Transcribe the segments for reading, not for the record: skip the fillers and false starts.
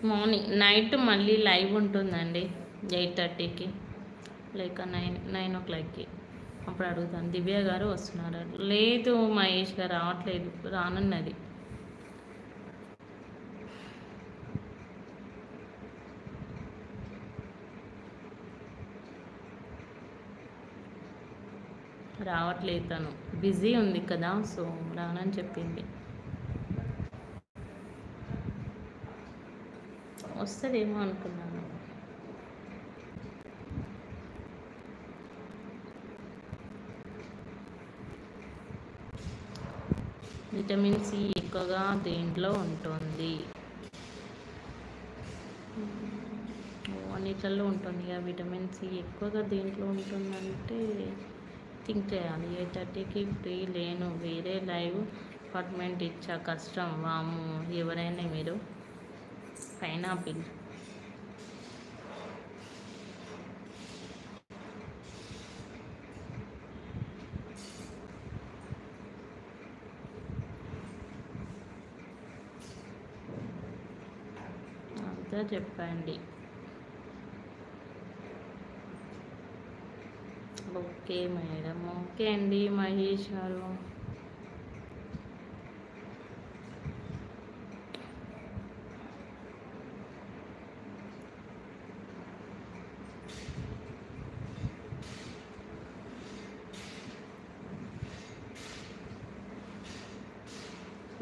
Morning night మళ్ళీ live ఉంటుందండి 8:30కి లేక 9 ఓ క్లాక్కి. అప్పుడు అడుగుతాను. దివ్య గారు వస్తున్నారా? లేదు మహేష్ గారు రావట్లేదు, రానున్నది. రావట్లేదు, తను బిజీ ఉంది కదా, సో రానని చెప్పింది. వస్తుందేమో అనుకున్నాను. విటమిన్ సి ఎక్కువగా దేంట్లో ఉంటుంది? అన్నిట్లలో ఉంటుంది. ఇక విటమిన్ సి ఎక్కువగా దేంట్లో ఉంటుందంటే థింక్ చేయాలి. 8:30కి ఫ్రీ లేను, వేరే లైవ్ అపార్ట్మెంట్ ఇచ్చా, కష్టం. వాము ఎవరైనా మీరు. పైనాపిల్. అంతా చెప్పండి. ఓకే మేడం, ఓకే అండి మహేష్ గారు.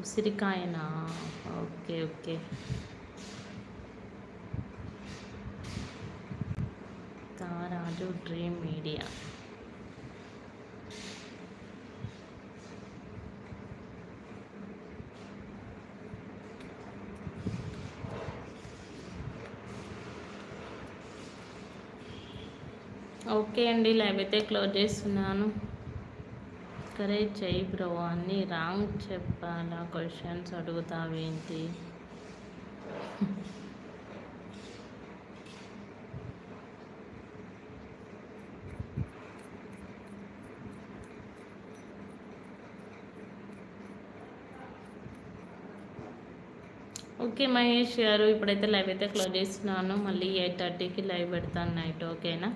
ఉసిరికాయనా? Okay okay. తారాజు డ్రీమ్ మీడియా. ఓకే అండి, లైవ్ అయితే క్లోజ్ చేస్తున్నాను. కరేజ్ చెయ్యి బ్రో, అన్నీ రాంగ్ చెప్పాలా? క్వశ్చన్స్ అడుగుతావేంటి? ఓకే మహేష్ గారు, ఇప్పుడైతే లైవ్ అయితే క్లోజ్ చేస్తున్నాను. మళ్ళీ 8:30కి లైవ్ పెడతాను నైట్, ఓకేనా?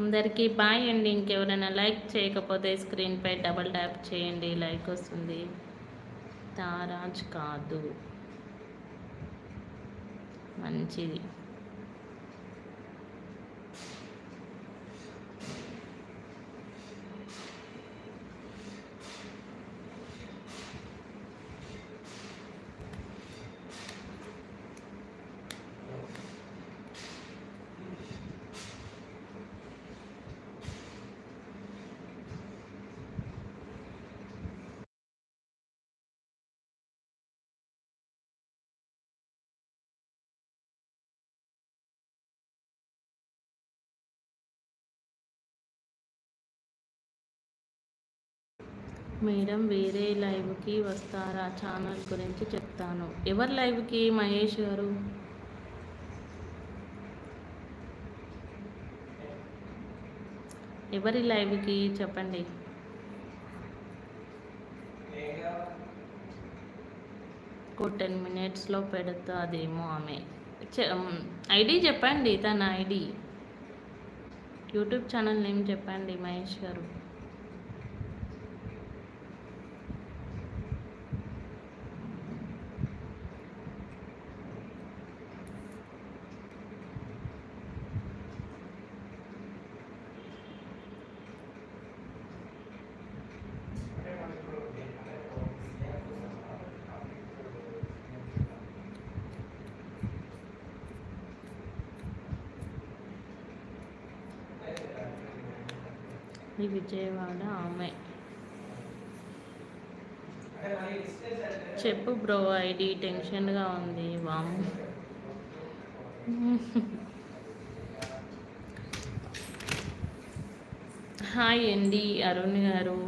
అందరికీ బాయ్ అండి. ఇంకెవరైనా లైక్ చేయకపోతే స్క్రీన్పై డబల్ ట్యాప్ చేయండి, లైక్ వస్తుంది. తారాజ్ కాదు, మంచిది. మేడం వేరే లైవ్కి వస్తారా? ఛానల్ గురించి చెప్తాను. ఎవరి లైవ్కి మహేష్ గారు? ఎవరి లైవ్కి చెప్పండి. ఇంకో 10 మినిట్స్లో పెడతాదేమో ఆమె. ఐడి చెప్పండి, తన ఐడి, యూట్యూబ్ ఛానల్ నేమ్ చెప్పండి మహేష్ గారు. ఈ విజయవాడ ఆమె. చెప్పు బ్రో, ఐడి టెన్షన్గా ఉంది. వామ్. హాయ్ అండి అరుణ్ గారు.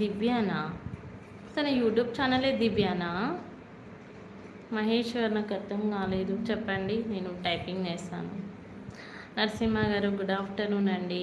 దివ్యానా? తన యూట్యూబ్ ఛానలే దివ్యానా? మహేష్ గారు నాకు అర్థం కాలేదు, చెప్పండి, నేను టైపింగ్ చేస్తాను. నరసింహ గారు గుడ్ ఆఫ్టర్నూన్ అండి.